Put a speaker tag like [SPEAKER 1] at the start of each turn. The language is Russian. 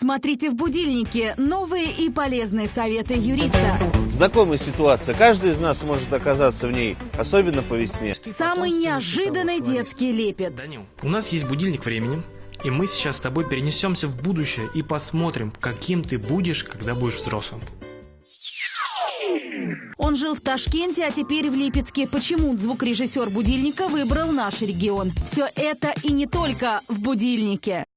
[SPEAKER 1] Смотрите в будильнике новые и полезные советы юриста.
[SPEAKER 2] Знакомая ситуация. Каждый из нас может оказаться в ней, особенно по весне.
[SPEAKER 1] Самый неожиданный детский лепет.
[SPEAKER 3] Данил, у нас есть будильник времени, и мы сейчас с тобой перенесемся в будущее и посмотрим, каким ты будешь, когда будешь взрослым.
[SPEAKER 1] Он жил в Ташкенте, а теперь в Липецке. Почему звукорежиссер будильника выбрал наш регион? Все это и не только в будильнике.